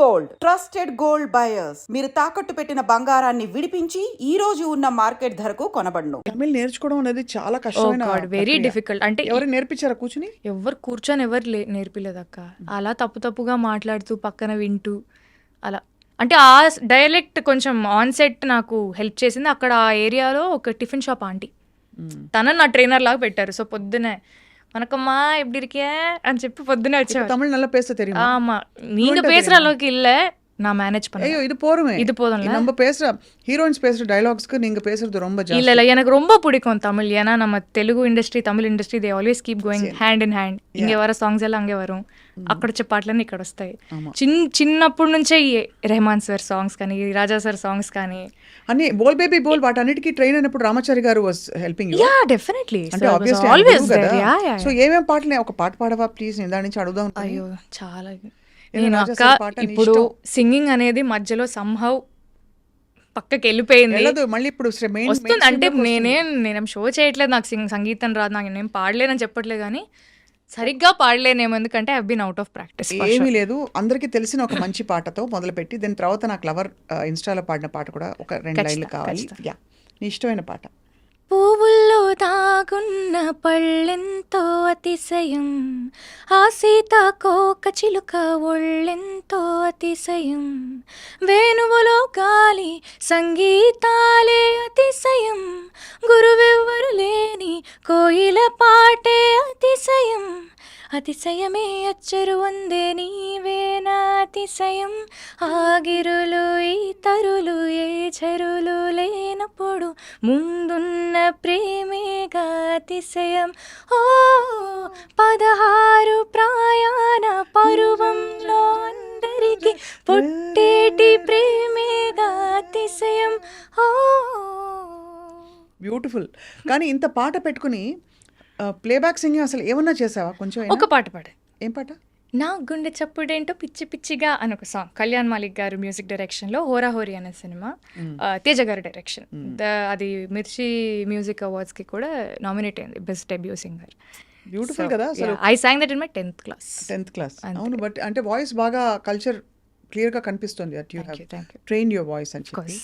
Gold trusted gold buyers. మీరు తాకట్టు పెట్టిన బంగారాన్ని విడిపించి ఈ రోజు ఉన్న మార్కెట్ ధరకు కొనబడును. తమిళ్ నేర్చుకోవడం అనేది చాలా కష్టమైన వెరీ డిఫికల్ట్. అంటే ఎవరు నేర్పించారా కూర్చుని? ఎవరు కూర్చొని ఎవరు నేర్పిలేదు అక్క. అలా తప్పుగా మాట్లాడుతూ పక్కన వింటూ అలా. అంటే ఆ డైలెక్ట్ కొంచెం ఆన్ సెట్ నాకు హెల్ప్ చేసింది. అక్కడ ఆ ఏరియాలో ఒక టిఫిన్ షాప్ ఆంటీ, తన నా ట్రైనర్ లాగా పెట్టారు. సో పొద్దునే வணக்கம்மா எப்படி இருக்கே అని చెప్పి పొద్దునే వచ్చారు. தமிழ் நல்லா பேச தெரியுமா? ஆமா, நீங்க பேசுற அளவுக்கு இல்ல, நான் மேனேஜ் பண்ணேன். ஐயோ, இது போருமே, இது போதும்ல. நம்ம பேசுற ஹீரோயின்ஸ் பேசுற டயலாக்ஸ்க்கு நீங்க பேசுறது ரொம்ப ஜாஸ்தி. இல்ல எனக்கு ரொம்ப பிடிக்கும் தமிழ். ஏன்னா நம்ம தெலுங்கு ఇండస్ట్రీ, తమిళ industry, they always keep going hand in hand. ఇంగే వర సాంగ్స్ ఎలా అంగే వరం, అక్కడ వచ్చే పాటలన్నీ ఇక్కడ వస్తాయి. చిన్నప్పటి నుంచే రెహమాన్ సార్ సాంగ్స్ కానీ, రాజా సార్ సాంగ్స్ కానీ అన్ని బోల్ బేబీ బోల్ వాటన్నిటికీ ట్రైన్ అయినప్పుడు రామాచారి గారు was helping you. Yeah definitely. అంటే ఆబ్వియస్లీ ఆల్వేస్ దేర్. సో ఏమేం పాటలు, ఒక పాట పాడవా ప్లీజ్? నేను దాని నుంచి అడుగుదాం. అయ్యో చాలా. నేను అక్క ఇప్పుడు సింగింగ్ అనేది మధ్యలో సంహౌ పక్కకి వెళ్ళిపోయింది. మళ్ళీ ఇప్పుడు వస్తుంది. అంటే నేనేం షో చేయట్లేదు, నాకు సంగీతం రాదు, నాకు నేనేం పాడలేనని చెప్పట్లేదు, కానీ సరిగ్గా పాడలేనేమో, ఎందుకంటే I have been out of practice. ఏమీ లేదు, అందరికీ తెలిసిన ఒక మంచి పాటతో మొదలుపెట్టి దాని తర్వాత నాకు లవర్ ఇన్స్టాలో పాడిన పాట కూడా ఒక 2 లైన్లు కావాలి. యా, నీ ఇష్టమైన పాట. పువ్వుల్లో దాగున్న పళ్ళెంతో అతిశయం, ఆ సీతాకోక చిలుక ఒళ్ళెంతో అతిశయం, వేణువులో గాలి సంగీతాలే అతిశయం, గురువెవ్వరు లేని కోయిల పాటే అతిశయం, అతిశయమే అచ్చరు వందే నీవేనా అతిశయం, ఆగిరులు ఈ తరులు ఏ చెరులు లేనప్పుడు ముందున్న ప్రేమేగా అతిశయం, ఓ 16 ప్రయాణ పరువంలో అందరికి పుట్టేటి ప్రేమేగా అతిశయం. ఓ బ్యూటిఫుల్. కానీ ఇంత పాట పెట్టుకుని ప్లేబ్యాక్ సింగింగ్ అసలు ఏమన్నా చేసావా? కొంచెం ఒక పాట పాడే. ఏం పాట? నా గుండె చప్పుడేంటో పిచ్చి పిచ్చిగా అని ఒక సాంగ్, కళ్యాణ్ మాలిక్ గారు మ్యూజిక్ డైరెక్షన్లో, హోరాహోరీ అనే సినిమా, తేజ గారి డైరెక్షన్. అది మిర్చి మ్యూజిక్ అవార్డ్స్కి కూడా నామినేట్ అయింది బెస్ట్ డెబ్యూ సింగర్. బ్యూటిఫుల్ కదా. I song that in my 10th class. అవును, బట్ అంటే వాయిస్ బాగా కల్చర్ క్లియర్గా కనిపిస్తుంది. That you have train your voice అని చెప్పి.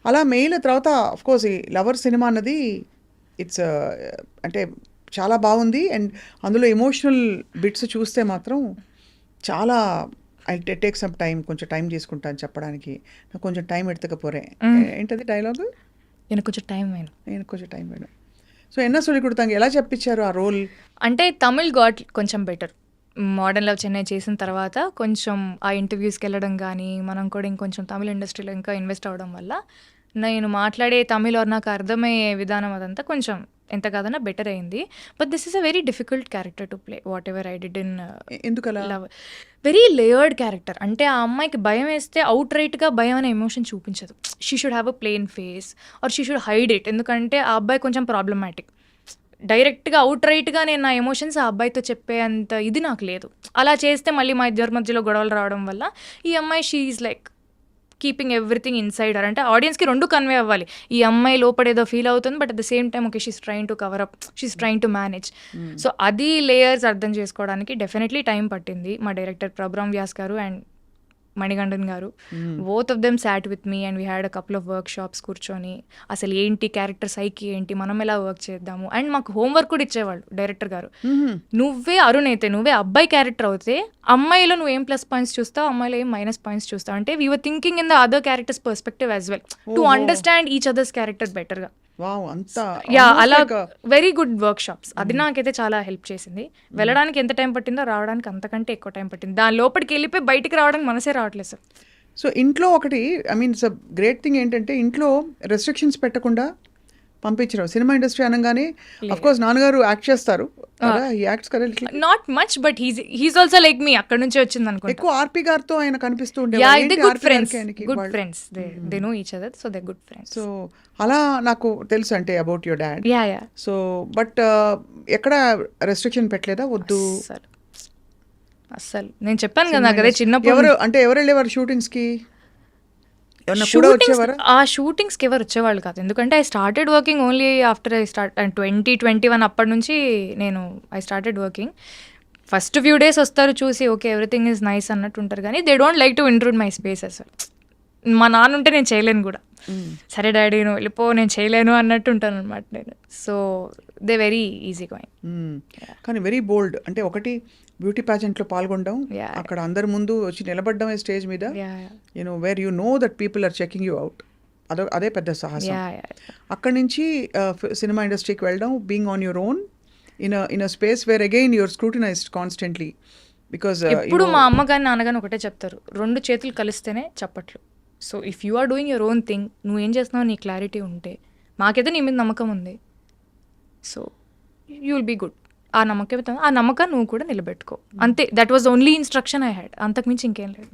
అలా మెయిల్ తర్వాత ఆఫ్ కోర్స్ ఈ లవర్ సినిమా అన్నది ఇట్స్ అంటే చాలా బాగుంది. అండ్ అందులో ఎమోషనల్ బిట్స్ చూస్తే మాత్రం చాలా ఐ టేక్ సమ్ టైం, కొంచెం టైం తీసుకుంటాను చెప్పడానికి, నాకు కొంచెం టైం ఎడతకపోరే. ఏంటది డైలాగు? నేను కొంచెం టైం వేணும். సో ఎన్న సొలి కుడతాంగ ఎలా చెప్పించారు ఆ రోల్? అంటే తమిళ్ గాట్ కొంచెం బెటర్. మోడర్న్ లవ్ చెన్నై చేసిన తర్వాత కొంచెం ఆ ఇంటర్వ్యూస్కి వెళ్ళడం కానీ, మనం కూడా ఇంకొంచెం తమిళ ఇండస్ట్రీలో ఇంకా ఇన్వెస్ట్ అవ్వడం వల్ల నేను మాట్లాడే తమిళ్ నాకు అర్థమయ్యే విధానం అదంతా కొంచెం ఎంత కాదన్నా బెటర్ అయింది. But this is a very difficult character to play, what ever I did in love. Very layered character. అంటే ఆ అమ్మాయికి భయం వేస్తే అవుట్ రైట్గా భయం అనే ఎమోషన్ చూపించదు. She should have a plain face or she should hide it. ఎందుకంటే ఆ అబ్బాయి కొంచెం ప్రాబ్లమాటిక్. డైరెక్ట్గా అవుట్ రైట్గా నేను నా ఎమోషన్స్ ఆ అబ్బాయితో చెప్పే అంత ఇది నాకు లేదు. అలా చేస్తే మళ్ళీ మా ఇద్దరి మధ్యలో గొడవలు రావడం వల్ల ఈ అమ్మాయి she is like keeping everything inside her. అంటే ఆడియన్స్కి 2 కన్వే అవ్వాలి. ఈ అమ్మాయి లోపడేదో ఫీల్ అవుతుంది, but at the same time okay she's trying to cover up, she's trying to manage. So అది లేయర్స్ అర్థం చేసుకోవడానికి డెఫినెట్లీ టైం పట్టింది. మా డైరెక్టర్ ప్రభ్రామ్ వ్యాస్ గారు అండ్ మణిగండన్ గారు, both of them sat with me and we had a couple of work shops కూర్చొని అసలు ఏంటి క్యారెక్టర్ సైకి ఏంటి, మనం ఎలా వర్క్ చేద్దాము. అండ్ మాకు హోంవర్క్ కూడా ఇచ్చేవాళ్ళు డైరెక్టర్ గారు. నువ్వే అరుణ్ అయితే, నువ్వే అబ్బాయి క్యారెక్టర్ అవుతే అమ్మాయిలో నువ్వు ఏం ప్లస్ పాయింట్స్ చూస్తావు, అమ్మాయిలో ఏం మైనస్ పాయింట్స్ చూస్తావు. అంటే we were thinking in the other characters perspective as well to understand each others character బెటర్గా. అలా వెరీ గుడ్ వర్క్ షాప్స్. అది నాకైతే చాలా హెల్ప్ చేసింది. వెళ్ళడానికి ఎంత టైం పట్టిందో రావడానికి అంతకంటే ఎక్కువ టైం పట్టింది. దాని లోపలికి వెళ్ళిపోయి బయటికి రావడానికి మనసే రావట్లేదు సార్. సో ఇంట్లో ఒకటి I mean it's great thing ఏంటంటే ఇంట్లో రెస్ట్రిక్షన్స్ పెట్టకుండా పంపించరు. సినిమా ఇండస్ట్రీ అనగానే అఫ్ కోర్స్ నాన్నగారు యాక్ట్ చేస్తారు, not much, but he's also like me. అక్కడ నుంచి వచ్చింది అనుకో. ఎక్కువ ఆర్పి గారితో ఆయన కనిపిస్తూ good friends, they know each other, so they good friends. So అలా నాకు తెలుసు అంటే about your dad. So but ఎక్కడ రెస్ట్రిక్షన్ పెట్టలేదా? వద్దు అస్సలు. నేను చెప్పాను కదా నాకు అదే చిన్నప్పుడు. ఎవరు వెళ్ళేవారు షూటింగ్స్ కి? ఆ షూటింగ్స్కి ఎవరు వచ్చేవాళ్ళు కాదు. ఎందుకంటే I started working only after 2021 అప్పటి నుంచి I started working. First few days వస్తారు చూసి ఓకే ఎవ్రీథింగ్ ఈజ్ నైస్ అన్నట్టు ఉంటారు కానీ they don't like to intrude my space అసలు. మా నాన్న ఉంటే నేను చేయలేను కూడా, సరే డాడీ నువ్వు వెళ్ళిపో నేను చేయలేను అన్నట్టు ఉంటాను అనమాట నేను. So they very easy going. కానీ వెరీ బోల్డ్, అంటే ఒకటి బ్యూటీ ప్యాజెంట్లో పాల్గొనడం, Yeah. అక్కడ అందరి ముందు వచ్చి నిలబడడం స్టేజ్ మీద, where you know that people are checking you out, అదే పెద్ద సాహసం. అక్కడి నుంచి సినిమా ఇండస్ట్రీకి వెళ్ళడం, being on your own in a space where again your scrutinised constantly, because ఎప్పుడు మా అమ్మ కానీ నాన్నగాని ఒకటే చెప్తారు, 2 చేతులు కలిస్తేనే చప్పట్లు. So if you are doing your own thing, నువ్వు ఏం చేస్తున్నావు నీ క్లారిటీ ఉంటే, మాకైతే నీ మీద నమ్మకం ఉంది, so you will be good. ఆ నమ్మకం నువ్వు కూడా నిలబెట్టుకో అంతే. That was only instruction I had, అంతకుమించి ఇంకేం లేదు.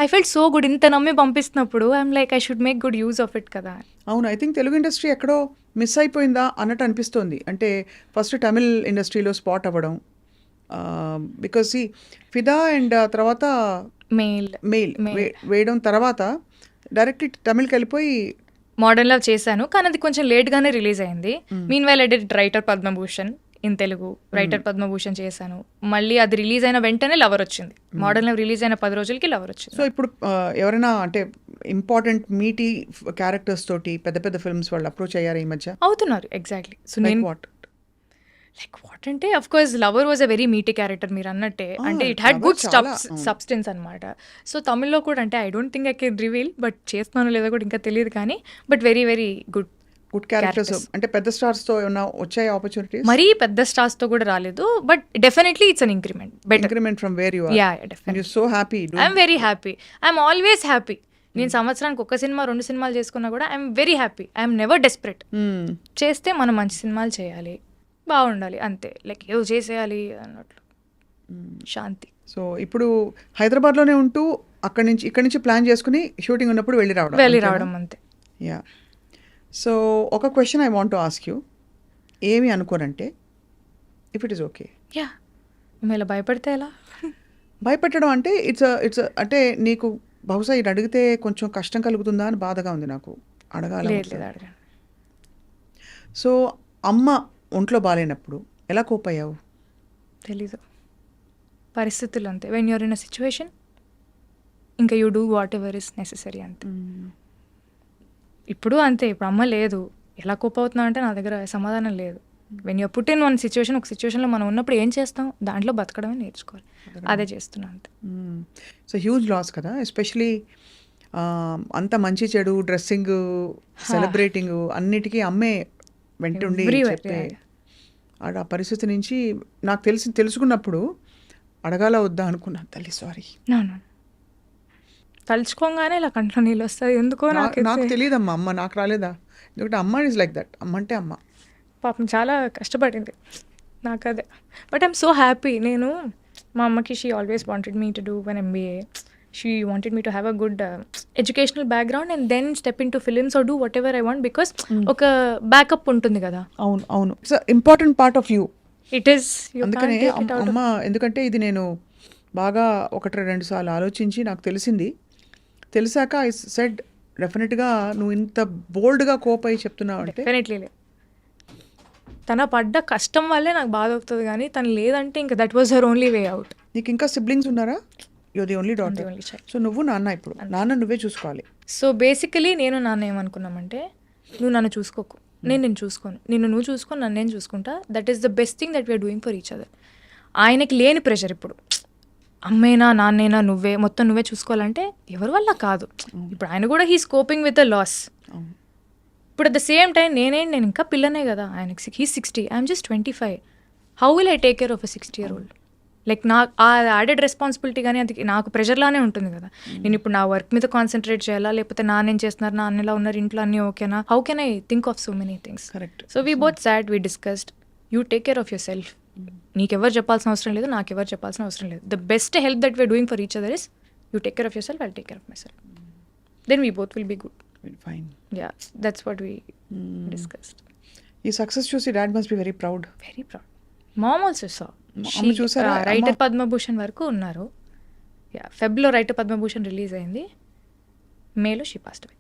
ఐ ఫెల్ట్ సో గుడ్, ఇంత నమ్మి పంపిస్తున్నప్పుడు I'm like I should make good use of it కదా. అవును, ఐ థింక్ తెలుగు ఇండస్ట్రీ ఎక్కడో మిస్ అయిపోయిందా అన్నట్టు అనిపిస్తోంది. అంటే ఫస్ట్ తమిళ్ ఇండస్ట్రీలో స్పాట్ అవ్వడం, బికాస్ ఫిదా అండ్ తర్వాత మెయిల్ వేయడం, తర్వాత డైరెక్ట్ తమిళ్కి వెళ్ళిపోయి మోడర్న్ లవ్ చేశాను, కానీ అది కొంచెం లేట్గానే రిలీజ్ అయింది. Mean while I did writer Padma Bhushan in Telugu, writer Padma Bhushan చేశాను. మళ్ళీ అది రిలీజ్ అయిన వెంటనే లవర్ వచ్చింది. మోడర్న్ లవ్ రిలీజ్ అయిన 10 రోజులకి లవర్ వచ్చింది. సో ఇప్పుడు ఎవరైనా అంటే ఇంపార్టెంట్ మీటీ క్యారెక్టర్స్ తోటి పెద్ద పెద్ద ఫిల్మ్స్ వాళ్ళు అప్రోచ్ అయ్యారు ఈ మధ్య? అవుతున్నారు, ఎగ్జాక్ట్లీ. సో నేను లైక్ వాట్ అంటే of course lover was a very Meitei character మీరు అన్నట్టే, అంటే ఇట్ హ్యాడ్ గుడ్ సబ్స్టెన్స్ అనమాట. సో తమిళ్లో కూడా అంటే I don't think I can reveal, but చేస్తున్నాను లేదో కూడా ఇంకా తెలియదు కానీ, but very very good characters. అంటే పెద్ద స్టార్స్ తో ఏమైనా వచ్చాయి ఆపర్చునిటీస్? మరీ పెద్ద స్టార్స్ తో కూడా రాలేదు, but definitely it's an increment, better increment from where you are. Yeah definitely. You so happy. I'm very happy, I'm always happy. నేను సంవత్సరానికి 1 సినిమా 2 సినిమాలు చేసుకున్నా కూడా I'm very happy, I'm never desperate. చేస్తే మనం మంచి సినిమాలు చేయాలి, బాగుండాలి అంతే, లైక్ ఏదో చేసేయాలి అన్నట్లు శాంతి. సో ఇప్పుడు హైదరాబాద్లోనే ఉంటూ ఇక్కడి నుంచి ప్లాన్ చేసుకుని షూటింగ్ ఉన్నప్పుడు వెళ్ళి రావడం అంతే. యా. సో ఒక question I want to ask you, ఏమి అనుకోనంటే, if it is okay. Yeah, మేము ఇలా భయపడితే ఎలా? భయపెట్టడం అంటే ఇట్స్ అంటే నీకు బహుశా ఇది అడిగితే కొంచెం కష్టం కలుగుతుందా అని బాధగా ఉంది నాకు, అడగాలి. సో అమ్మ ఒంట్లో బాగాలేనప్పుడు ఎలా కోప్ అయ్యావు? తెలీదు, పరిస్థితులు అంతే. When you're in a situation ఇంకా you do whatever is necessary అంతే. ఇప్పుడు అంతే, ఇప్పుడు అమ్మ లేదు, ఎలా కోప్ అవుతున్నావు అంటే నా దగ్గర సమాధానం లేదు. When you're put in one situation, ఒక సిచ్యువేషన్లో మనం ఉన్నప్పుడు ఏం చేస్తాం, దాంట్లో బతకడమే నేర్చుకోవాలి, అదే చేస్తున్నా అంతే. సో హ్యూజ్ లాస్ కదా, ఎస్పెషలీ అంత మంచి చెడు డ్రెస్సింగ్ సెలబ్రేటింగ్ అన్నిటికీ అమ్మే వెంటుండి చెప్పే ఆ పరిస్థితి నుంచి నాకు తెలుసుకున్నప్పుడు అడగాల వద్దా అనుకున్నాను. తల్లి సారీ, తలుచుకోగానే ఇలా కంట్లో నీళ్ళు వస్తుంది ఎందుకో. నాకు తెలియదమ్మా, అమ్మ నాకు రాలేదా? ఎందుకంటే అమ్మ ఈజ్ లైక్ దట్, అమ్మ అంటే అమ్మ. పాపం చాలా కష్టపడింది నాకు అదే. But I'm so happy. నేను మా అమ్మకి she always wanted me to do one MBA. She wanted me to have a good educational background and then step into films or do whatever I want, because ఒక backup ఉంటుంది కదా. అవును, it's important part of you. It is. అందుకనే అమ్మ, ఎందుకంటే ఇది నేను బాగా 1-2 సార్లు ఆలోచించి నాకు తెలిసాక ఐ సెడ్ డెఫినెట్గా నువ్వు ఇంత బోల్డ్గా కోప్ అయ్యి చెప్తున్నావు అంటే. డెఫినెట్లీ తన పడ్డ కష్టం వల్లే నాకు బాధ అవుతుంది, కానీ తను లేదంటే ఇంకా that was her only way out. నీకు ఇంకా సిబ్లింగ్స్ ఉన్నారా? You're the only daughter. So నువ్వు నాన్న, ఇప్పుడు నాన్న నువ్వే చూసుకోవాలి. సో బేసికలీ నేను నాన్న ఏమనుకున్నామంటే, నువ్వు నన్ను చూసుకోకు, నేను చూసుకోను, నువ్వు చూసుకొని నన్ను నేను చూసుకుంటా. That is the best thing that we're doing for each other. ఆయనకి లేని ప్రెషర్ ఇప్పుడు, అమ్మేనా నాన్నేనా మొత్తం నువ్వే చూసుకోవాలంటే ఎవరి వల్ల కాదు. ఇప్పుడు ఆయన కూడా he's coping with the loss. ఇప్పుడు అట్ ద సేమ్ టైం నేను ఇంకా పిల్లనే కదా, ఆయనకి he 60, I'm just 25. How will I take care of a 60-year-old? Like నాకు ఆ యాడెడ్ రెస్పాన్సిబిలిటీ కానీ అది నాకు ప్రెషర్లానే ఉంటుంది కదా. నేను ఇప్పుడు నా వర్క్ మీద కాన్సన్ట్రేట్ చేయాలా, లేకపోతే నాన్నేం చేస్తున్నారు, నాన్నలా ఉన్నారు, ఇంట్లో అన్నీ ఓకేనా, how can I think of so many things. Correct. So we both sat, we discussed, you take care of yourself. నీకెవరు చెప్పాల్సిన అవసరం లేదు, నాకెవరు చెప్పాల్సిన అవసరం లేదు. The best help that we're doing for each other is you take care of yourself, I'll take care of myself. Then we both will be good. Fine. Yeah, that's what we discussed. ఈ success చూసి dad must be very proud. Very proud. Mom also saw. చూసారా, Writer Padmabhushan వరకు ఉన్నారు. యా, ఫెబ్లో Writer Padmabhushan release అయింది, మేలో she passed away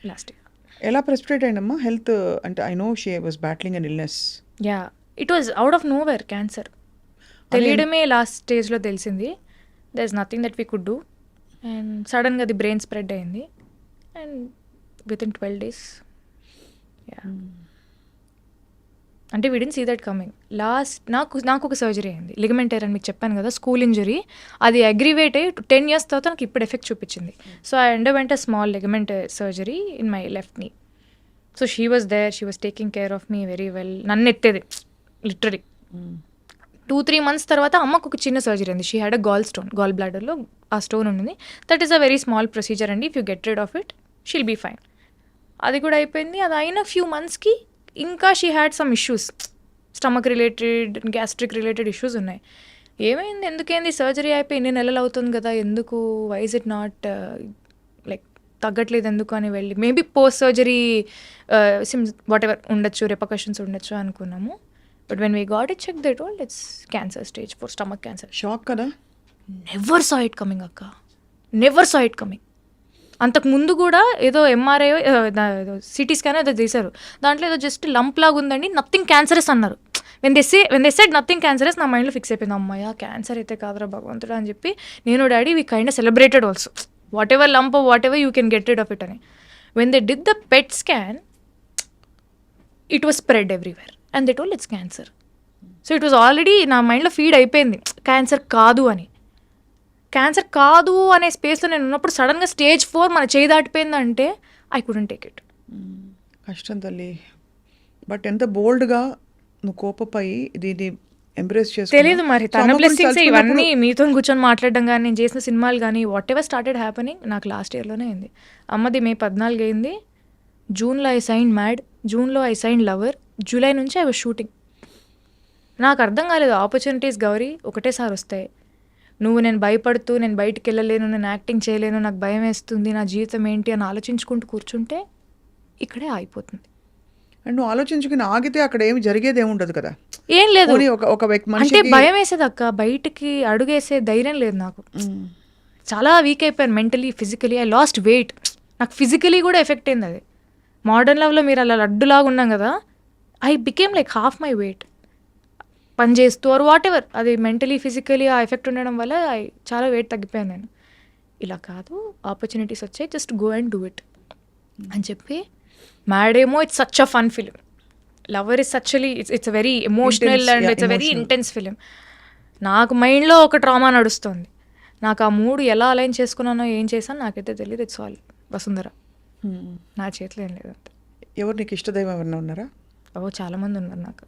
last year. ఎలా ప్రెస్పిరేట్ అయిందమ్మా హెల్త్ అంటే? I know she was battling an illness. Yeah, it was out of nowhere cancer. తెలియడమే లాస్ట్ స్టేజ్లో తెలిసింది. There is nothing that we could do. And సడన్గా అది బ్రెయిన్ స్ప్రెడ్ అయింది. అండ్ వితిన్ 12 days అంటే we didn't see that coming. నాకు ఒక surgery అయింది, లిగమెంట్ టైర్ అని మీకు చెప్పాను కదా, స్కూల్ ఇంజరీ. అది అగ్రివేట్ అయ్యి 10 years తర్వాత నాకు ఇప్పుడు ఎఫెక్ట్ చూపించింది. So I underwent a small ligament surgery in my left knee. So she was there, she was taking care of me very well. నన్ను ఎత్తేది లిటరలీ. 2-3 months తర్వాత అమ్మకు ఒక చిన్న సర్జరీ అయింది. షీ హ్యాడ్ అ గాల్ బ్లాడర్లో ఆ స్టోన్ ఉంది. That is a very small procedure అండి. If you get rid of it she'll be fine. అది కూడా అయిపోయింది. అది అయిన ఫ్యూ మంత్స్కి ఇంకా she had some issues, stomach related, gastric related issues ఉన్నాయి. ఏమైంది, ఎందుకేంది, సర్జరీ అయిపోయి 2 నెలలు అవుతుంది కదా, ఎందుకు, why is it not like తగ్గట్లేదు ఎందుకు అని వెళ్ళి maybe post surgery symptoms whatever ఉండొచ్చు, రెపకషన్స్ ఉండొచ్చు అనుకున్నాము. But when we got it check they told it's cancer stage 4, stomach cancer. Shock కదా. నెవర్ సా ఇట్ కమింగ్ అక్క, నెవర్ సా ఇట్ కమింగ్. అంతకు ముందు కూడా ఏదో ఎంఆర్ఐ సిటీ స్కాన్ ఏదో తీశారు, దాంట్లో ఏదో జస్ట్ లంప్ లాగా ఉందండి, నథింగ్ క్యాన్సరస్ అన్నారు. When they said nothing cancerous, నా మైండ్లో ఫిక్స్ అయిపోయింది, అమ్మాయ క్యాన్సర్ అయితే కాదురా భగవంతుడా అని చెప్పి నేను daddy we kind celebrated also, whatever lump whatever you can get rid of it అని. When they did the PET scan it was spread everywhere and they told it's cancer. So it was already నా మైండ్లో feed అయిపోయింది cancer కాదు అని. Cancer కాదు అనే స్పేస్లో నేను ఉన్నప్పుడు సడన్గా స్టేజ్ 4 మన చేయి దాటిపోయిందంటే ఐ కుడెంట్ టేక్ ఇట్. కష్టం తల్లి. బట్ ఎంత బోల్డ్గా నువ్వు కోపపోయి దీన్ని ఎంబ్రేస్ చేసి తెలియదు మరి తన బ్లెస్సింగ్స్ ఇవన్నీ మీతో కూర్చొని మాట్లాడడం కానీ, నేను చేసిన సినిమాలు కానీ, వాట్ ఎవర్ స్టార్టెడ్ హ్యాపెనింగ్ నాకు లాస్ట్ ఇయర్లోనే అయింది. అమ్మది May 14 అయింది. జూన్లో ఐ సైన్ మ్యాడ్, జూన్లో ఐ సైన్ లవర్, జూలై నుంచి ఐ వాజ్ షూటింగ్. నాకు అర్థం కాలేదు, ఆపర్చునిటీస్ గౌరీ ఒకటేసారి వస్తాయి. నేను భయపడుతూ నేను బయటికి వెళ్ళలేను, నేను యాక్టింగ్ చేయలేను, నాకు భయం వేస్తుంది, నా జీవితం ఏంటి అని ఆలోచించుకుంటూ కూర్చుంటే ఇక్కడే ఆగిపోతుంది. అండ్ నువ్వు ఆలోచించుకుని ఆగితే అక్కడ ఏమి జరిగేది ఏమి ఉండదు కదా. ఏం లేదు, ఒక వ్యక్తి అంటే భయం వేసేది అక్క, బయటికి అడుగేసే ధైర్యం లేదు నాకు. చాలా వీక్ అయిపోయాను mentally, physically. I lost weight. నాకు ఫిజికలీ కూడా ఎఫెక్ట్ అయింది అది. మోడర్న్ లవ్లో మీరు అలా లడ్డులాగా ఉన్నాం కదా, I became like half my weight పని చేస్తూ ఆర్ వాట్ ఎవర్. అది మెంటలీ ఫిజికలీ ఆ ఎఫెక్ట్ ఉండడం వల్ల చాలా వెయిట్ తగ్గిపోయాను నేను. ఇలా కాదు, ఆపర్చునిటీస్ వచ్చాయి, just go and do it అని చెప్పి. మ్యాడ్ ఏమో it's such a fun film, Lover is సచ్చువలీ it's very emotional and it's a very intense film. నాకు మైండ్లో ఒక ట్రామా నడుస్తుంది. నాకు ఆ మూడు ఎలా అలైన్ చేసుకున్నానో ఏం చేశాను నాకైతే తెలియదు. ఇట్స్ ఆల్ వసుంధర, నా చేతిలో ఏం లేదు. ఎవరు నీకు ఇష్టదైవం ఎవరన్నా ఉన్నారా? చాలామంది ఉన్నారు నాకు,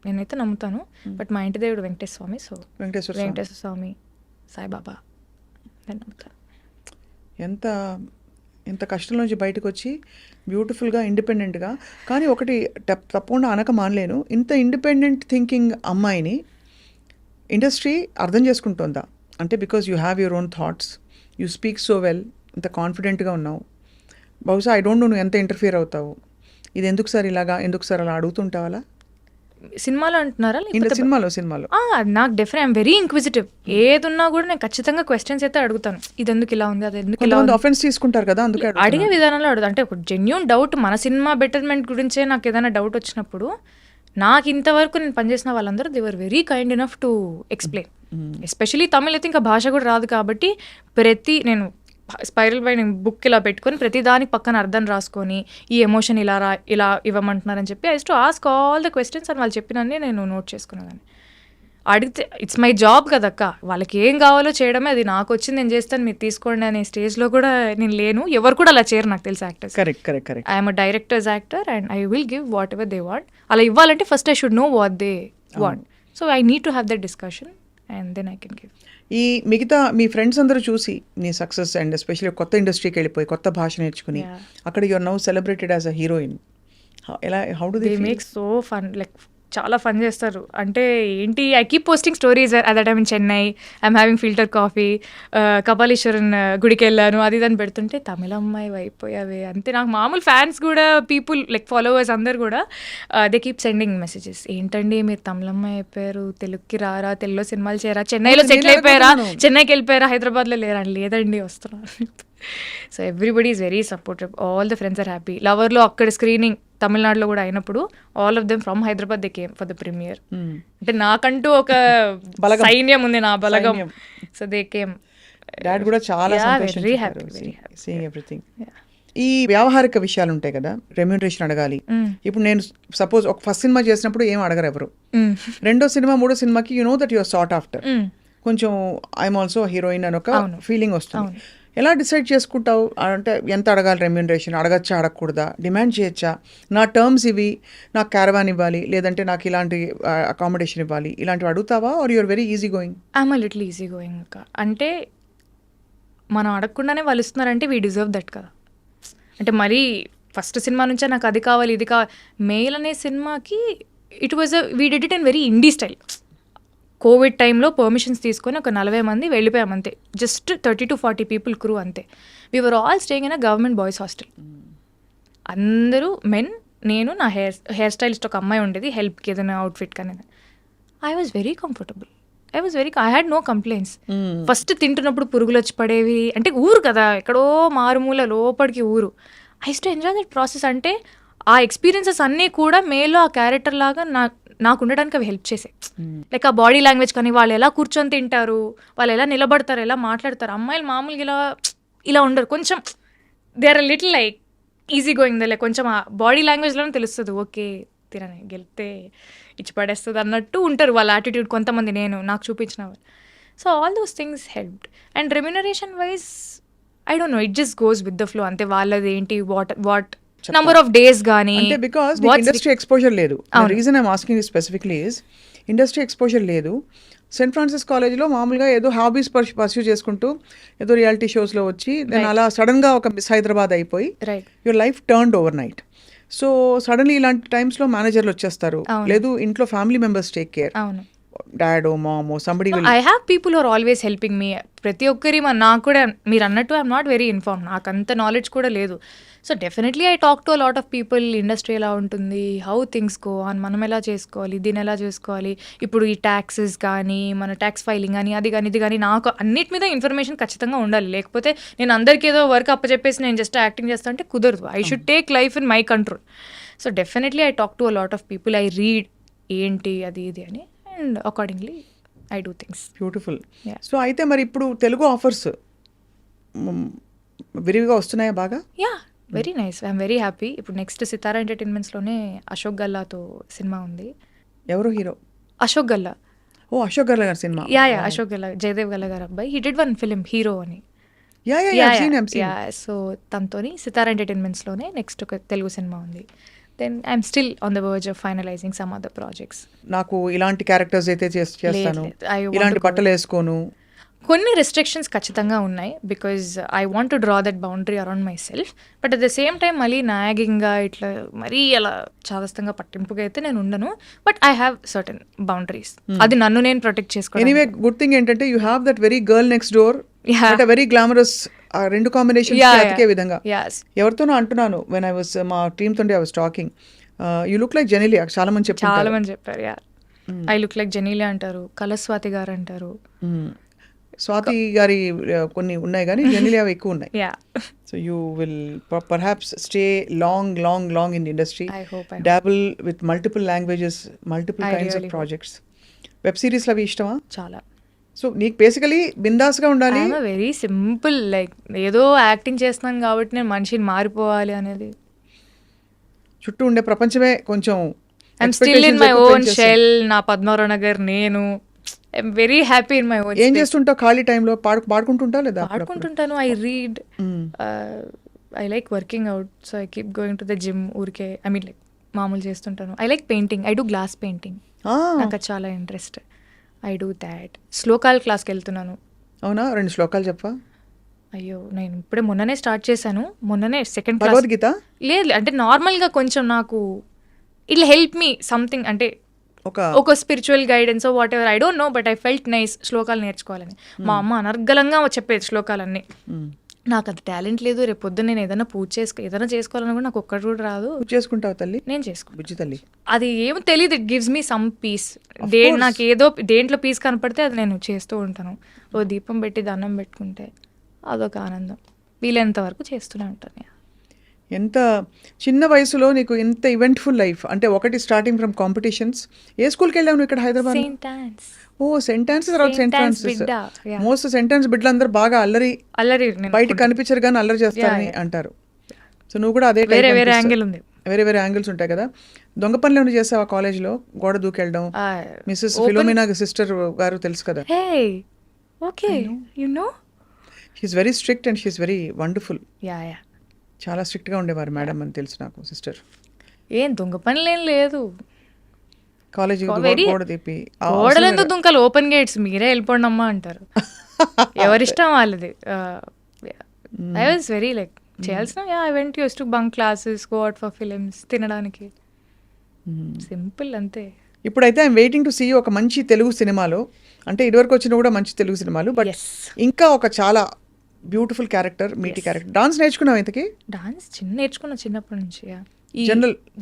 నేనైతే నమ్ముతాను. బట్ మా ఇంటి దేవుడు వెంకటేశ్వర స్వామి. సో వెంకటేశ్వర స్వామి, సాయిబాబా నేను నమ్ముతాను. ఎంత కష్టం నుంచి బయటకు వచ్చి బ్యూటిఫుల్గా ఇండిపెండెంట్గా, కానీ ఒకటి తప్పకుండా అనక మానలేను, ఇంత ఇండిపెండెంట్ థింకింగ్ అమ్మాయిని ఇండస్ట్రీ అర్థం చేసుకుంటుందా? అంటే because you have your own thoughts, you speak so well, ఇంత కాన్ఫిడెంట్గా ఉన్నావు. బహుశా ఐ డోంట్ నో నువ్వు ఎంత ఇంటర్ఫియర్ అవుతావు, ఇది ఎందుకు సార్ ఇలాగా, ఎందుకు సార్ అలా అడుగుతుంటావా? సినిమాలో అంటున్నారా? సినిమాలో నాకు డెఫినెట్ ఐఎమ్ వెరీ ఇంక్విజిటివ్. ఏదున్నా కూడా నేను ఖచ్చితంగా క్వశ్చన్స్ అయితే అడుగుతాను. ఇది ఎందుకు ఇలా ఉంది, అది ఎందుకు ఇలా ఉంది. ఆఫెన్స్ తీసుకుంటారు కదా, అందుకే అడిగే విధానంలో అడుగుతాను. అంటే ఒక జెన్యూన్ డౌట్, మన సినిమా బెటర్మెంట్ గురించే నాకు ఏదైనా డౌట్ వచ్చినప్పుడు, నాకు ఇంతవరకు నేను పనిచేసిన వాళ్ళందరూ they were very kind enough to explain. Especially Tamil అయితే ఇంకా భాష కూడా రాదు కాబట్టి నేను స్పైరల్ బై నేను బుక్ ఇలా పెట్టుకొని ప్రతి దానికి పక్కన అర్థం రాసుకొని ఈ ఎమోషన్ ఇలా ఇవ్వమంటున్నారని చెప్పి I to ask all the questions అని వాళ్ళు చెప్పినన్నీ నేను నోట్ చేసుకునేదాన్ని. అడిగితే ఇట్స్ మై జాబ్ కదక్క, వాళ్ళకి ఏం కావాలో చేయడమే, అది నాకు వచ్చింది నేను చేస్తాను మీరు తీసుకోండి అనే స్టేజ్లో కూడా నేను లేను. ఎవరు కూడా అలా చేయరు నాకు తెలిసి actors. Correct. I'm a director's actor and I will give whatever they want. అలా ఇవ్వాలంటే first I should know what they want. So I need to have that discussion and then I can give. ఈ మిగతా మీ friends అందరూ చూసి నీ success and especially కొత్త ఇండస్ట్రీకి వెళ్ళిపోయి కొత్త భాష నేర్చుకుని అక్కడ you're now celebrated as a heroine, how do they make so fun, like చాలా ఫన్ చేస్తారు. అంటే ఏంటి, I keep posting stories at that time in Chennai, I'm having filter coffee, Kapaleeshwaran గుడికి వెళ్ళాను, అది దాన్ని పెడుతుంటే తమిళ అమ్మాయి అయిపోయావే అంతే. నాకు మామూలు ఫ్యాన్స్ కూడా, పీపుల్ లైక్ ఫాలోవర్స్ అందరు కూడా దే కీప్ సెండింగ్ మెసేజెస్, ఏంటండి మీరు తమిళ అమ్మాయి అయిపోయారు, తెలుగుకి రారా, తెలుగులో సినిమాలు చేయరా, చెన్నైలో సెటిల్ అయిపోయారా, చెన్నైకి వెళ్ళిపోయారా, హైదరాబాద్లో లేరా? లేదండి వస్తున్నారు. So everybody is very supportive, all the friends are happy. లవర్లో అక్కడ స్క్రీనింగ్ తమిళనాడులో కూడా అయినప్పుడు all of them from Hyderabad they came for the premiere. అంటే నాకంటూ ఒక సైన్యం ఉంది, నా బలగం. So they came. డాడ్ కూడా చాలా వెరీ హ్యాపీ, సీయింగ్ ఎవ్రీథింగ్. ఈ వ్యావహారిక విషయాలు ఉంటాయి కదా, రెమ్యూనరేషన్ అడగాలి. ఇప్పుడు నేను సపోజ్ ఒక ఫస్ట్ సినిమా చేసినప్పుడు ఏం అడగరు ఎవరు. రెండో సినిమా మూడో సినిమాకి you know that your sought after, కొంచెం ఐఎమ్ ఆల్సో హీరోయిన్ అని ఒక ఫీలింగ్ వస్తుంది. ఎలా డిసైడ్ చేసుకుంటావు అంటే ఎంత అడగాలి రెమ్యూనరేషన్, అడగచ్చా అడగకూడదా, డిమాండ్ చేయొచ్చా, నా టర్మ్స్ ఇవి, నాకు క్యారవాన్ ఇవ్వాలి లేదంటే నాకు ఇలాంటి అకామిడేషన్ ఇవ్వాలి, ఇలాంటివి అడుగుతావా or you're very easy going? I'm a little easy going అక్క. అంటే మనం అడగకుండానే వాళ్ళు ఇస్తున్నారంటే వీ డిజర్వ్ దట్ కదా. అంటే మరీ ఫస్ట్ సినిమా నుంచే నాకు అది కావాలి ఇది కావాలి. మెయిల్ అనే సినిమాకి it was we did it in very INDI style. Covid టైంలో పర్మిషన్స్ తీసుకొని ఒక 40 మంది వెళ్ళిపోయాం అంతే. జస్ట్ 30 to 40 పీపుల్ క్రూ అంతే. We were all staying in a government boys hostel. అందరూ మెన్, నేను, నా హెయిర్ స్టైలిస్ట్ ఒక అమ్మాయి ఉండేది హెల్ప్కి ఏదైనా అవుట్ఫిట్ కానీ. I was very comfortable. I had no complaints. First తింటున్నప్పుడు పురుగులు వచ్చి పడేవి, అంటే ఊరు కదా, ఎక్కడో మారుమూల లోపలికి ఊరు. I use to enjoy that process. అంటే ఆ ఎక్స్పీరియన్సెస్ అన్నీ కూడా మేలో ఆ క్యారెక్టర్ లాగా నాకు ఉండడానికి అవి హెల్ప్ చేసాయి. లైక్ ఆ బాడీ లాంగ్వేజ్ కానీ, వాళ్ళు ఎలా కూర్చొని తింటారు, వాళ్ళు ఎలా నిలబడతారు, ఎలా మాట్లాడతారు. అమ్మాయిలు మామూలుగా ఇలా ఉండరు, కొంచెం they are little like easy going. Like కొంచెం ఆ బాడీ లాంగ్వేజ్లోనే తెలుస్తుంది, ఓకే తినని గెలితే ఇచ్చి పడేస్తుంది అన్నట్టు ఉంటారు వాళ్ళ యాటిట్యూడ్. కొంతమంది నాకు చూపించిన వాళ్ళు. So all those things helped. And remuneration wise I don't know, it just goes with the flow అంతే. వాళ్ళది ఏంటి, వాట్ నంబర్ ఆఫ్ డేస్ కానీ, అంటే బికాస్ ఇండస్ట్రీ ఎక్స్పోజర్ లేదు. Reason I'm asking specifically is industry exposure లేదు. Saint Francis కాలేజ్లో మామూలుగా ఏదో హాబీస్ పర్స్యూ చేసుకుంటూ ఏదో రియాలిటీ షోస్లో వచ్చి దెన్ అలా సడన్గా ఒక మిస్ హైదరాబాద్ అయిపోయి your life turned overnight. So suddenly ఇలాంటి టైమ్స్లో మేనేజర్లు వచ్చేస్తారు, లేదు ఇంట్లో ఫ్యామిలీ మెంబర్స్ టేక్ కేర్, డాడో మామో somebody. I have people are always helping me. ప్రతి ఒక్కరి నాకు కూడా మీరు అన్నట్టు ఐఎమ్ నాట్ వెరీ ఇన్ఫార్మ్, నాకు అంత నాలెడ్జ్ కూడా లేదు. So definitely I talk to a lot of people. Industry ఎలా ఉంటుంది, హౌ థింగ్స్ గో ఆన్, మనం ఎలా చేసుకోవాలి, దీన్ని ఎలా చేసుకోవాలి, ఇప్పుడు ఈ ట్యాక్సెస్ కానీ, మన ట్యాక్స్ ఫైలింగ్ కానీ, అది కానీ ఇది కానీ, నాకు అన్నిటి మీద ఇన్ఫర్మేషన్ ఖచ్చితంగా ఉండాలి. లేకపోతే నేను అందరికీ ఏదో వర్క్ అప్పచెప్పేసి నేను జస్ట్ యాక్టింగ్ చేస్తా అంటే కుదరదు. I should take life in my control. So definitely I talk to a lot of people, I read ఏంటి అది ఇది అని, and accordingly I do things. Beautiful. So అయితే మరి ఇప్పుడు తెలుగు ఆఫర్స్ విరివిగా వస్తున్నాయా బాగా? Yeah, very nice, I'm very happy. ఇప్పుడు నెక్స్ట్ సితారా ఎంటర్టైన్మెంట్స్లోనే అశోక్ గల్లాతో సినిమా ఉంది. ఎవరు హీరో? అశోక్ గల్లా. ఓ, అశోక్ గల్లా గారి సినిమా. యా, అశోక్ గల్లా, జయదేవ్ గల్లా గారు అబ్బాయి. He did one film hero అని. సో తనతోని సితారా ఎంటర్టైన్మెంట్స్లోనే నెక్స్ట్ ఒక తెలుగు సినిమా ఉంది. Then I'm still on the verge of finalising some other projects. నాకు ఇలాంటి క్యారెక్టర్స్ అయితే చేస్తాను, ఇలాంటి బట్టలు వేసుకోను, కొన్ని రెస్ట్రిక్షన్స్ ఖచ్చితంగా ఉన్నాయి. Because I want to draw that boundary around my self. But at the same time మళ్ళీ నాగింగ్గా ఇట్లా మరీ అలా చాదస్తంగా పట్టింపుగా అయితే నేను ఉండను. But I have certain boundaries. అది నన్ను నేను ప్రొటెక్ట్ చేసుకోవాలి. ఎనీవే గుడ్ థింగ్ ఏంటంటే you have that very girl next door, very glamorous. ఆ రెండు కాంబినేషన్ అతికే విధంగా ఎవరితోనో అంటున్నాను, వెన్ ఐ వాస్ మా టీమ్ తోటి I was talking, you look like Genelia. చాలా మంది చెప్పారు. ఐ లుక్ లైక్ జెనీలియా అంటారు, కలస్వాతి గారు అంటారు. స్వాతి గారి కొన్ని ఉన్నాయి కానీ జెనీలియా ఎక్కువ ఉన్నాయి. So you will perhaps stay long in industry, డాబుల్ with multiple languages, multiple kinds of projects. Web సిరీస్లు అవి ఇష్టమా? చాలా. సో నీకు బేసికలీ బిందాస్గా ఉండాలి. వెరీ సింపుల్, లైక్ ఏదో యాక్టింగ్ చేస్తున్నాను కాబట్టి నేను మనిషిని మారిపోవాలి అనేది. చుట్టూ ఉండే ప్రపంచమే కొంచెం I'm still in my own shell. నా పద్మారావు నగర్ నేను. I'm very happy in my own. ఏం చేస్తుంటావు ఖాళీ టైంలో? పాడుకుంటుంటా లేదా? పాడుకుంటుంటాను. I read, I like working out, so I keep going to the gym. ఊరికే ఐ మీన్ లైక్ మామూలు చేస్తుంటాను. I like painting, I do glass painting, నాకు చాలా ఇంట్రెస్ట్. I do that. శ్లోకాల క్లాస్కి వెళ్తున్నాను. అవునా? 2 శ్లోకాలు చెప్పా. అయ్యో, నేను ఇప్పుడే మొన్ననే స్టార్ట్ చేశాను. మొన్ననే సెకండ్ క్లాస్. భగవద్గీత? లేదు, అంటే నార్మల్గా కొంచెం నాకు ఇట్లా హెల్ప్ మీ సంథింగ్, అంటే ఒక spiritual guidance what ever, I don't know, but I felt nice శ్లోకాలు నేర్చుకోవాలని. మా అమ్మ అనర్గళంగా చెప్పేది శ్లోకాలన్నీ. నాకు అది టాలెంట్ లేదు. రేపు పొద్దున్న నేను ఏదైనా ఏదైనా చేసుకోవాలన్నా కూడా నాకు ఒక్కటి కూడా రాదు. చేసుకుంటావు తల్లి? నేను చేసుకుంటాను. బుజ్జి తల్లి. అది ఏమో తెలియదు, it gives me some piece. నాకు ఏదో దేంట్లో పీస్ కనపడితే అది నేను చేస్తూ ఉంటాను. ఓ దీపం పెట్టి దండం పెట్టుకుంటే అదొక ఆనందం. వీలైనంత వరకు చేస్తూనే ఉంటాను. ఎంత చిన్న వయసులో నీకు ఇంత ఈవెంట్ఫుల్ లైఫ్. అంటే ఒకటి స్టార్టింగ్ ఫ్రమ్ కాంపిటీషన్స్. ఏ స్కూల్కి వెళ్ళావు నువ్వు ఇక్కడ Hyderabad? Saint Anne's. Oh Saint Anne's, తర్వాత Saint సెయింట్ Anne's ఫ్రాన్సిస్. బిడ్డ, yeah. మోస్ట్ సెయింట్ ఆన్స్ బిడ్డలందరూ బాగా అల్లరి, నేను బయట కనిపించరు కానీ అల్లరి చేస్తారని అంటారు. సో నువ్వు కూడా అదే వేరే వేరే యాంగిల్ ఉంది. వేరే వేరే యాంగిల్స్ ఉంటాయి కదా. దొంగ పనులు ఏమైనా చేసావా కాలేజ్లో? గోడ దూకెళ్ళడం. మిస్సెస్ ఫిలోమినా సిస్టర్ గారు తెలుసు కదా. Hey okay, you know she's very strict and she's very wonderful. Yeah yeah, చాలా స్ట్రిక్ట్గా ఉండేవారు మేడం అని తెలుసు నాకు, సిస్టర్. ఏం దొంగ పనులు ఏం లేదు. కాలేజ్ Very- గోడ తీపి గోడలు ఎందుకు దుంకలు, ఓపెన్ గేట్స్, మీరే వెళ్ళిపోండి అమ్మా అంటారు. ఎవరిష్టం వాళ్ళది. ఐ వాజ్ వెరీ లైక్ చేయాల్సిన, I went use to bunk classes, go out for films, తినడానికి, సింపుల్ అంతే. ఇప్పుడైతే ఐఎమ్ వెయిటింగ్ టు సీ ఒక మంచి తెలుగు సినిమాలో. అంటే ఇదివరకు వచ్చిన కూడా మంచి తెలుగు సినిమాలు, బట్ ఎస్, ఇంకా ఒక చాలా బ్యూటిఫుల్ క్యారెక్టర్, మీటి క్యారెక్టర్. డాన్స్ నేర్చుకున్నావు ఇంతకి? డాన్స్ నేర్చుకున్నా చిన్నప్పటి నుంచి.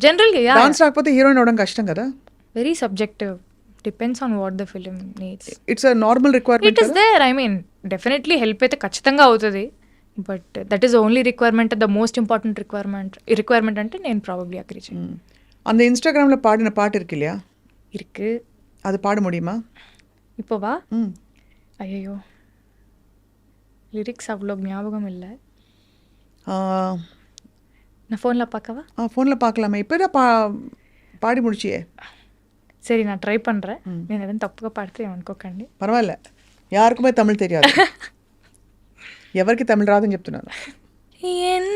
జనరల్ గా డాన్స్ రాకపోతే హీరోయిన్ అవడం కష్టం కదా. Very subjective, depends on what the film needs. It's a normal requirement. It is there, I mean definitely help అయితే ఖచ్చితంగా అవుతుంది, but that is only requirement, the most important requirement అంటే నేను ప్రాబబ్లీ అగ్రీ చేయను. அந்த இன்ஸ்டாகிராமில் பாடின பாட்டு இருக்கு இல்லையா? இருக்கு. அது பாட முடியுமா இப்போவா? ஐயோ, லிரிக்ஸ் அவ்வளோ ஞாபகம் இல்லை. நான் ஃபோனில் பார்க்கவா? ஃபோனில் பார்க்கலாமே. இப்போ தான் பாடி முடிச்சியே. சரி, நான் ட்ரை பண்ணுறேன். నేను ఏదైనా తప్పుగా పాడితే ఏమనుకోకండి. పర్వాలే, யாருக்குமே தமிழ் தெரியாது. ఎవరికి తమిళ రాదని చెప్తున్నాను. என்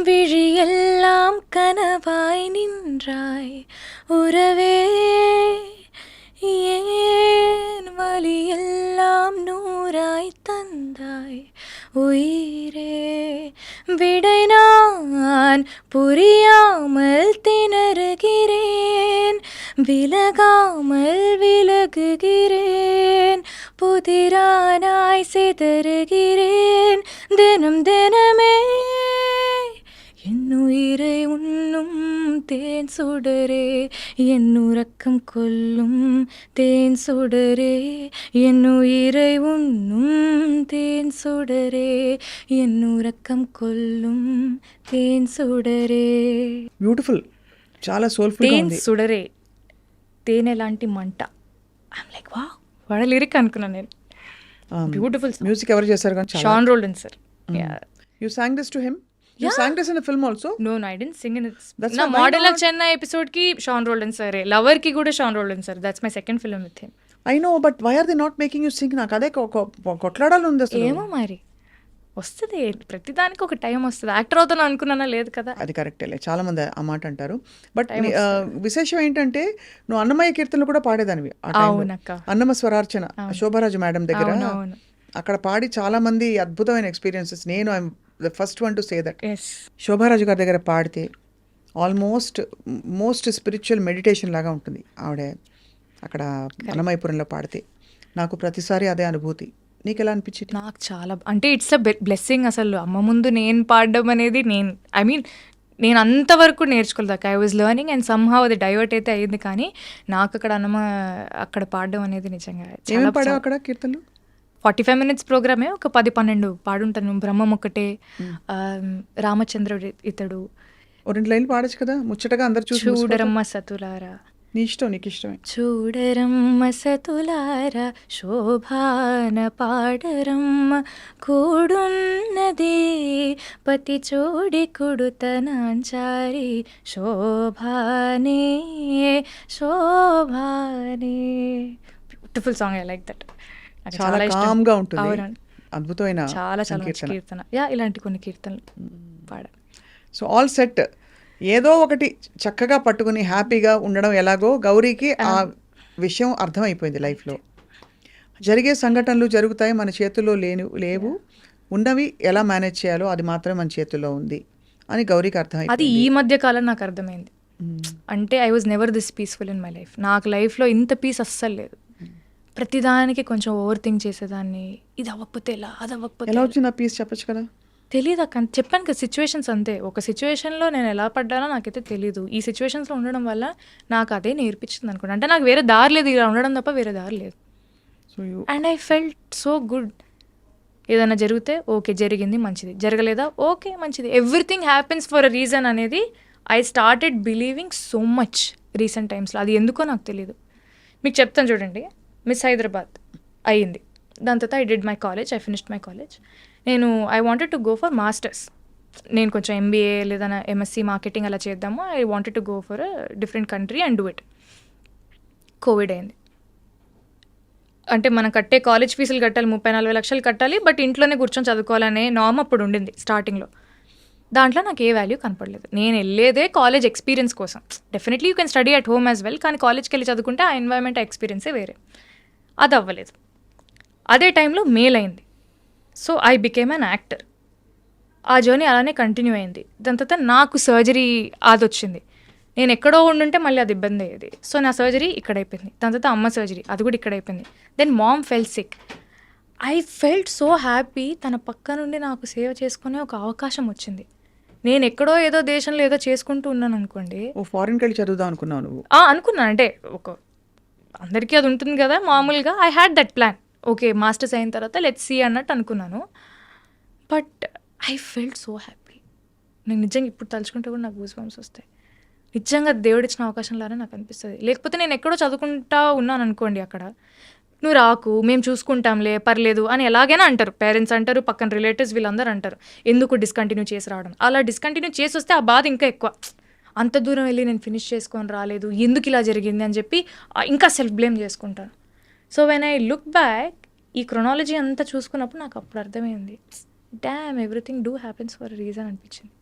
விழியெல்லாம் கனவாய் நின்றாய் உறவே, ஏன் வலியெல்லாம் நூறாய் தந்தாய் உயிரே, விடை நான் புரியாமல் திணறுகிறேன், விலகாமல் விலகுகிறேன், புதிரானாய் சிதறுகிறேன் தினம் தினமே, என் உயிரை உண்ணும் தேன் சுடரே, என் உறக்கம் கொல்லும் தேன் சுடரே, என் உயிரை உண்ணும் தேன் சுடரே, என் உறக்கம் கொல்லும் தேன் சுடரே. బ్యూటిఫుల్, చాలా సోల్ఫుల్ గా తేన్ ఉంది. సుడరే, తేనె లాంటి మంట. ఐమ్ లైక్ వా, వాడ లిరిక్ అనుకున్నాను నేను. బ్యూటిఫుల్. మ్యూజిక్ ఎవరు చేశారు కానీ చాలా. Sean Roldan sir. You sang this to him? You sang this in a film also? No, I didn't sing in it. That's నా why model not? Of Chennai episode కి షాన్ రోల్డన్ సార్, లవర్ కి కూడా Sean Roldan sir. That's my second film with him. I know, but why are they not making you sing? నాకు అదే కొట్లాడాలి ఉంది అసలు. ఏమో మరి, వస్తుంది ప్రతిదానికి ఒక టైం వస్తుంది. యాక్టర్ అవుతాను అనుకున్నానా, లేదు కదా. అది కరెక్టేలే, చాలా మంది ఆ మాట అంటారు. బట్ విశేషం ఏంటంటే నువ్వు అన్నమయ్య కీర్తనలు కూడా పాడేదానివి ఆ టైంలో. అవునక్క. అన్నమ స్వరార్చన శోభరాజు మేడం దగ్గర అవును. అక్కడ పాడి చాలా మంది అద్భుతమైన ఎక్స్పీరియన్సెస్. నేను I'm the first one to say that. Yes, Shobha Raju గారి దగ్గర పాడితే మోస్ట్ స్పిరిచువల్ మెడిటేషన్ లాగా ఉంటుంది ఆవిడ అక్కడ అన్నమయ్యపురంలో పాడితే. నాకు ప్రతిసారి అదే అనుభూతి. నీకు ఎలా అనిపించింది? నాకు చాలా అంటే ఇట్స్ అ బ్లెస్సింగ్ అసలు. అమ్మ ముందు నేను పాడడం అనేది, నేను అంతవరకు నేర్చుకోలేదాక I was learning and somehow అది డైవర్ట్ అయితే అయ్యింది. కానీ నాకు అక్కడ అక్కడ పాడడం అనేది నిజంగా ఏమేమి పాడావు అక్కడ కీర్తనలు? 45 minutes ప్రోగ్రామే, ఒక 10-12 పాడుంటాను. బ్రహ్మం ఒకటే, రామచంద్రుడు ఇతడు. ఓ 2 లైన్లు పాడచ్చు కదా, ముచ్చటగా అందరు చూసి. చూడరమ్మ సతులారా, నీ ఇష్టం, నీకు ఇష్టమే. చూడరమ్మ సతులారా శోభాన పాడరమ్మ, కూడున్నది పతి చోడి కుడుతనాంచారి, శోభానే శోభానే. Beautiful song, I like that. చాలా కామ్ గా ఉంటుంది, అద్భుతమైన చాలా కీర్తన. ఇలాంటి కొన్ని కీర్తనలు పాడాను. So all set. ఏదో ఒకటి చక్కగా పట్టుకుని హ్యాపీగా ఉండడం ఎలాగో గౌరీకి ఆ విషయం అర్థమైపోయింది. లైఫ్లో జరిగే సంఘటనలు జరుగుతాయి, మన చేతుల్లో లేవు, ఉన్నవి ఎలా మేనేజ్ చేయాలో అది మాత్రమే మన చేతుల్లో ఉంది అని గౌరీకి అర్థమైంది. అది ఈ మధ్య కాలం నాకు అర్థమైంది. అంటే I was never this peaceful in my life. నాకు లైఫ్లో ఇంత పీస్ అస్సలు లేదు. ప్రతిదానికి కొంచెం ఓవర్ థింక్ చేసేదాన్ని. ఇది అవ్వకపోతే ఎలా, అది అవ్వకపోతే ఎలా వచ్చింది ఆ పీస్ చెప్పచ్చు కదా. తెలీదు అక్క, చెప్పాను కదా, సిచ్యువేషన్స్ అంతే. ఒక సిచ్యువేషన్లో నేను ఎలా పడ్డానో నాకైతే తెలీదు. ఈ సిచ్యువేషన్స్లో ఉండడం వల్ల నాకు అదే నేర్పించింది అనుకుంటా. అంటే నాకు వేరే దారి లేదు, ఇలా ఉండడం తప్ప వేరే దారి లేదు. So and I felt so good. ఏదైనా జరిగితే ఓకే జరిగింది మంచిది, జరగలేదా ఓకే మంచిది, everything happens for a reason అనేది I started believing so much recent టైమ్స్లో. అది ఎందుకో నాకు తెలియదు. మీకు చెప్తాను చూడండి, మిస్ హైదరాబాద్ అయ్యింది, దాని తర్వాత I did my college, I finished my college. నేను I wanted to go for masters. నేను కొంచెం ఎంబీఏ లేదా ఎంఎస్సీ మార్కెటింగ్ అలా చేద్దాము. I wanted to go for a different country and do it. Covid అయింది. అంటే మనం కట్టే కాలేజ్ ఫీజులు కట్టాలి, 30-40 లక్షలు కట్టాలి, బట్ ఇంట్లోనే కూర్చొని చదువుకోవాలనే నార్మ్ అప్పుడు ఉండింది స్టార్టింగ్లో. దాంట్లో నాకు ఏ వాల్యూ కనపడలేదు. నేను వెళ్ళేదే కాలేజ్ ఎక్స్పీరియన్స్ కోసం. Definitely you can study at home as well, కానీ కాలేజ్కి వెళ్ళి చదువుకుంటే ఆ ఎన్వైర్న్మెంట్, ఆ ఎక్స్పీరియన్సే వేరే. అది అవ్వలేదు. అదే టైంలో మెయిల్ అయింది. So I became an actor. ఆ జర్నీ అలానే కంటిన్యూ అయింది. దాని తర్వాత నాకు సర్జరీ అది వచ్చింది. నేను ఎక్కడో ఉండుంటే మళ్ళీ అది ఇబ్బంది అయ్యేది. సో నా సర్జరీ ఇక్కడ అయిపోయింది. దాని తర్వాత అమ్మ సర్జరీ అది కూడా ఇక్కడ అయిపోయింది. Then mom fell sick. I felt so happy. తన పక్క నుండి నాకు సేవ చేసుకునే ఒక అవకాశం వచ్చింది. నేను ఎక్కడో ఏదో దేశంలో ఏదో చేసుకుంటూ ఉన్నాను అనుకోండి. ఫారిన్కి వెళ్ళి చదువుదాం అనుకున్నావు నువ్వు? అనుకున్నాను. అంటే ఒక అందరికీ అది ఉంటుంది కదా మామూలుగా. I had that plan. Okay masters అయిన తర్వాత లెట్స్ సీ అన్నట్టు అనుకున్నాను. But I felt so happy. నేను నిజంగా ఇప్పుడు తలుచుకుంటే కూడా నాకు గూస్ బంప్స్ వస్తాయి. నిజంగా దేవుడిచ్చిన అవకాశంలానే నాకు అనిపిస్తుంది. లేకపోతే నేను ఎక్కడో చదువుకుంటా ఉన్నాను అనుకోండి, అక్కడ నువ్వు రాకు మేము చూసుకుంటాంలే పర్లేదు అని ఎలాగైనా అంటారు. పేరెంట్స్ అంటారు, పక్కన రిలేటివ్స్ వీళ్ళందరూ అంటారు, ఎందుకు డిస్కంటిన్యూ చేసి రావడం. అలా డిస్కంటిన్యూ చేసి వస్తే ఆ బాధ ఇంకా ఎక్కువ. అంత దూరం వెళ్ళి నేను ఫినిష్ చేసుకొని రాలేదు, ఎందుకు ఇలా జరిగింది అని చెప్పి ఇంకా సెల్ఫ్ బ్లేమ్ చేసుకుంటాను. So when I look back, ఈ క్రొనాలజీ అంతా చూసుకున్నప్పుడు నాకు అప్పుడు అర్థమైంది, damn everything do happens for a reason అనిపించింది.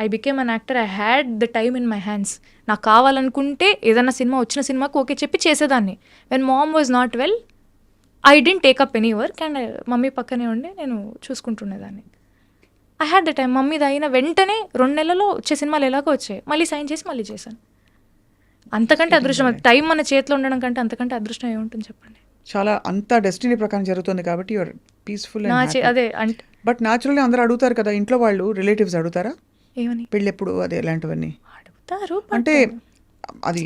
I became an actor. I had the time in my hands. నాకు కావాలనుకుంటే ఏదైనా సినిమా వచ్చిన సినిమాకి ఓకే చెప్పి చేసేదాన్ని. When mom was not well I didn't take up any work and mummy పక్కనే ఉండి నేను చూసుకుంటుండేదాన్ని. I had the time. మమ్మీది అయిన వెంటనే 2 నెలల్లో వచ్చే సినిమాలు ఎలాగో వచ్చాయి, మళ్ళీ సైన్ చేసి మళ్ళీ చేశాను. అంతకంటే అదృష్టం, టైం మన చేతిలో ఉండడం కంటే అంతకంటే అదృష్టం ఏముంటుంది చెప్పండి. చాలా అంత డెస్టినీ ప్రకారం జరుగుతుంది కాబట్టి యువర్ పీస్ఫుల్. అదే అంటే బట్ న్యాచురల్లీ అందరూ అడుగుతారు కదా, ఇంట్లో వాళ్ళు రిలేటివ్స్ అడుగుతారా ఏమని? పెళ్ళి ఎప్పుడు, అదే ఇలాంటివన్నీ అడుగుతారు. అంటే అది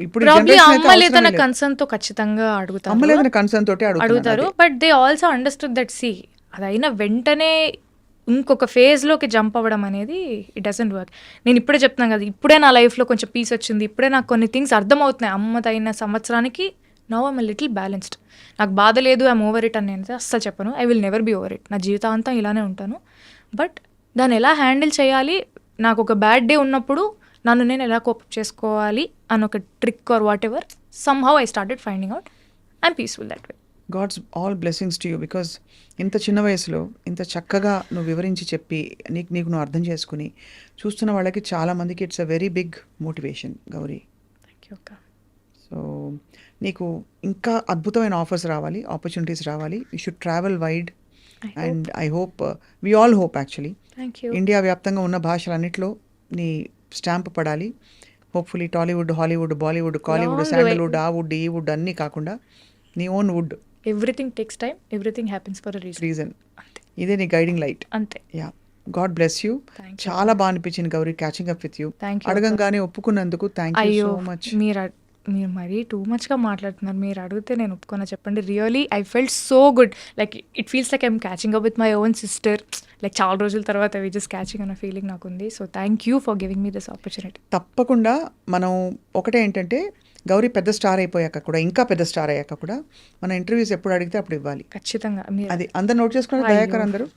ఇప్పుడు అమ్మ లేదన్న కన్సర్న్ తో ఖచ్చితంగా అడుగుతారు. అమ్మ లేదన్న కన్సర్న్ తోటి అడుగుతారు. But they also understood that సి అది అయిన వెంటనే ఇంకొక ఫేజ్లోకి జంప్ అవ్వడం అనేది ఇట్ డజంట్ వర్క్. నేను ఇప్పుడే చెప్తున్నాను కదా, ఇప్పుడే నా లైఫ్లో కొంచెం పీస్ వచ్చింది, ఇప్పుడే నాకు కొన్ని థింగ్స్ అర్థమవుతున్నాయి. అమ్మదైన సంవత్సరానికి నౌ ఐమ్ లిటిల్ బ్యాలెన్స్డ్. నాకు బాధ లేదు, ఐమ్ ఓవర్ ఇట్ అని నేను అస్సలు చెప్పను. I will never be over it. నా జీవితాంతం ఇలానే ఉంటాను. బట్ దాన్ని ఎలా హ్యాండిల్ చేయాలి, నాకు ఒక బ్యాడ్ డే ఉన్నప్పుడు నన్ను నేను ఎలా కోపప్ చేసుకోవాలి అని ఒక trick or whatever somehow I started finding out. I'm peaceful that way. God's all blessings to you. Because ఇంత చిన్న వయసులో ఇంత చక్కగా నువ్వు వివరించి చెప్పి నీకు నువ్వు అర్థం చేసుకుని చూస్తున్న వాళ్ళకి చాలామందికి it's a very big motivation Gauri. Thank you అక్క. సో నీకు ఇంకా అద్భుతమైన ఆఫర్స్ రావాలి, ఆపర్చునిటీస్ రావాలి. You should travel wide and I hope, we all hope actually, thank you. India వ్యాప్తంగా ఉన్న భాషలన్నింటిలో నీ స్టాంప్ పడాలి. హోప్ఫుల్లీ టాలీవుడ్, హాలీవుడ్, బాలీవుడ్, కాలీవుడ్, శాండల్వుడ్, ఆ వుడ్ ఈ వుడ్ అన్నీ కాకుండా నీ own wood. Everything takes time, everything happens for a reason. అంతే, ఇదే నీ గైడింగ్ లైట్. అంతే. Yeah, God bless you. చాలా బాగా అనిపించింది Gauri catching up with you. అడగంగానే ఒప్పుకున్నందుకు థ్యాంక్ యూ సో మచ్. మీరు మరీ టూ మచ్గా మాట్లాడుతున్నారు. మీరు అడిగితే నేను ఒప్పుకున్నా చెప్పండి. Really I felt so good. Like it feels like I'm catching up with my own sister. Like చాలా రోజుల తర్వాత వి జస్ట్ క్యాచింగ్ అన్న ఫీలింగ్ నాకు ఉంది. So thank you for giving me this opportunity. తప్పకుండా. మనం ఒకటే ఏంటంటే, గౌరీ పెద్ద స్టార్ అయిపోయాక కూడా, ఇంకా పెద్ద స్టార్ అయ్యాక కూడా మన ఇంటర్వ్యూస్ ఎప్పుడు అడిగితే అప్పుడు ఇవ్వాలి. ఖచ్చితంగా. అది అందరు నోట్ చేసుకున్నారు, దయాకర్ అందరూ.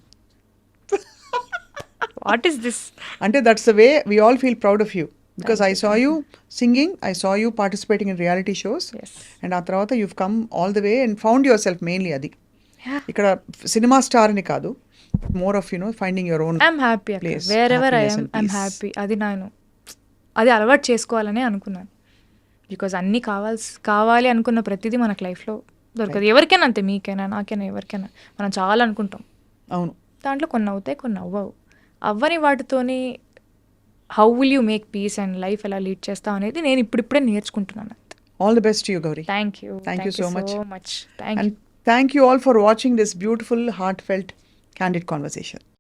వాట్ ఈస్ దిస్ అంటే that's the way we all feel proud of you. Because I saw you singing, I saw you participating in reality shows. Yes. And ఆ తర్వాత you've come all the way and found yourself mainly అది. Yeah. ఇక్కడ cinema star అని కాదు, more of finding your own I'm happy place. wherever I happiness am, and I'm peace. happy. అది అలవాటు చేసుకోవాలని అనుకున్నాను. బికాజ్ అన్నీ కావాలి అనుకున్న ప్రతిదీ మనకు లైఫ్లో దొరకదు. ఎవరికైనా అంతే, మీకైనా నాకైనా ఎవరికైనా. మనం చాలా అనుకుంటాం, అవును. దాంట్లో కొన్ని అవుతాయి, కొన్ని అవ్వవు. అవ్వని వాటితోని how will you make peace and life ఎలా లీడ్ చేస్తావు అనేది నేను ఇప్పుడిప్పుడే నేర్చుకుంటున్నాను. All the best to you, Gauri. Thank you. Thank you so much. Thank you. And thank you all for watching this beautiful, heartfelt, candid conversation.